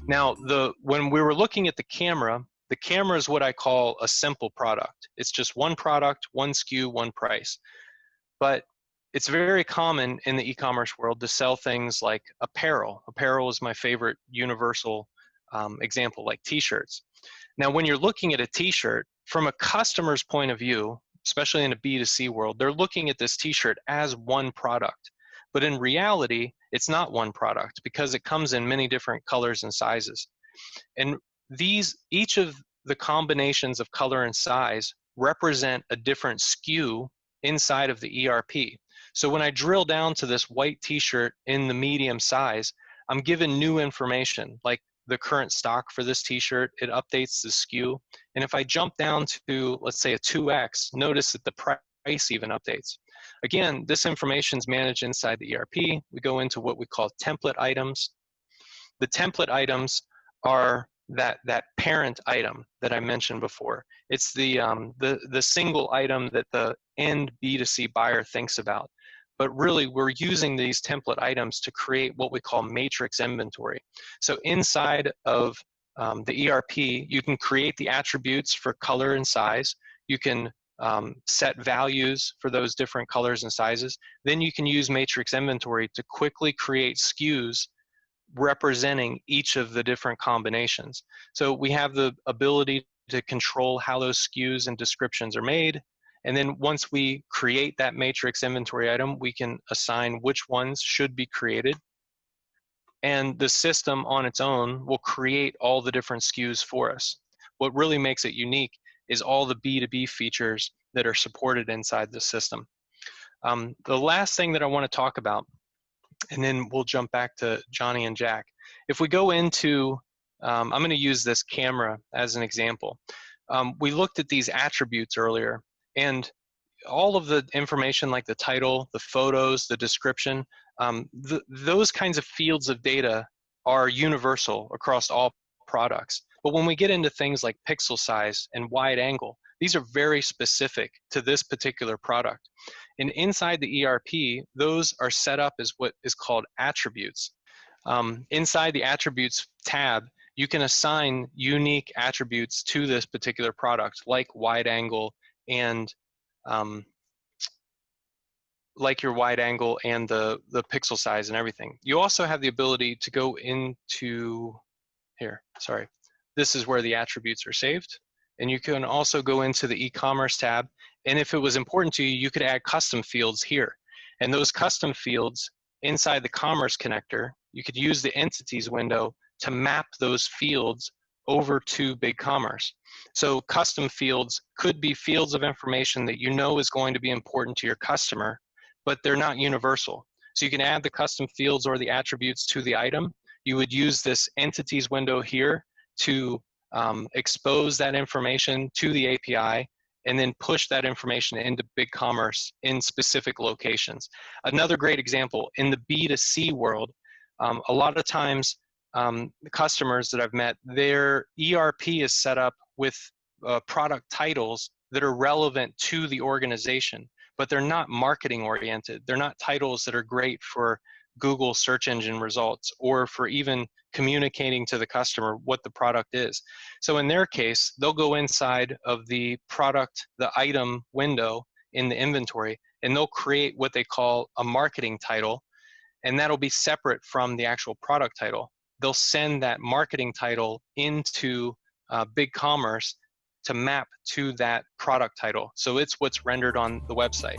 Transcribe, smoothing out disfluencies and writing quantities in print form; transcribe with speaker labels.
Speaker 1: Now, when we were looking at the camera is what I call a simple product. It's just one product, one SKU, one price. But it's very common in the e-commerce world to sell things like apparel. Apparel is my favorite universal example, like t-shirts. Now, when you're looking at a t-shirt, from a customer's point of view, especially in a B2C world, they're looking at this t-shirt as one product. But in reality, it's not one product because it comes in many different colors and sizes. And each of the combinations of color and size represent a different SKU inside of the ERP. So when I drill down to this white t-shirt in the medium size, I'm given new information, like the current stock for this t-shirt. It updates the SKU. And if I jump down to, let's say, a 2X, notice that the price even updates. Again, this information is managed inside the ERP. We go into what we call template items. The template items are that parent item that I mentioned before. It's the single item that the end B2C buyer thinks about. But really, we're using these template items to create what we call matrix inventory. So inside of the ERP, you can create the attributes for color and size. You can set values for those different colors and sizes. Then you can use matrix inventory to quickly create SKUs representing each of the different combinations. So we have the ability to control how those SKUs and descriptions are made. And then once we create that matrix inventory item, we can assign which ones should be created. And the system on its own will create all the different SKUs for us. What really makes it unique is all the B2B features that are supported inside the system. The last thing that I want to talk about, and then we'll jump back to Johnny and Jack. If we go into, I'm going to use this camera as an example. We looked at these attributes earlier, and all of the information like the title, the photos, the description, those kinds of fields of data are universal across all products. But when we get into things like pixel size and wide angle, these are very specific to this particular product. And inside the ERP, those are set up as what is called attributes. Inside the attributes tab, you can assign unique attributes to this particular product, like wide angle and like your wide angle and the pixel size and everything. You also have the ability to go into here, sorry. This is where the attributes are saved. And you can also go into the e-commerce tab. And if it was important to you, you could add custom fields here. And those custom fields inside the commerce connector, you could use the entities window to map those fields over to BigCommerce. So custom fields could be fields of information that you know is going to be important to your customer, but they're not universal. So you can add the custom fields or the attributes to the item. You would use this entities window here to expose that information to the API and then push that information into BigCommerce in specific locations. Another great example, in the B2C world, a lot of times the customers that I've met, their ERP is set up with product titles that are relevant to the organization, but they're not marketing oriented. They're not titles that are great for Google search engine results or for even communicating to the customer what the product is. So in their case, they'll go inside of the product, the item window in the inventory, and they'll create what they call a marketing title, and that'll be separate from the actual product title. They'll send that marketing title into BigCommerce to map to that product title. So it's what's rendered on the website.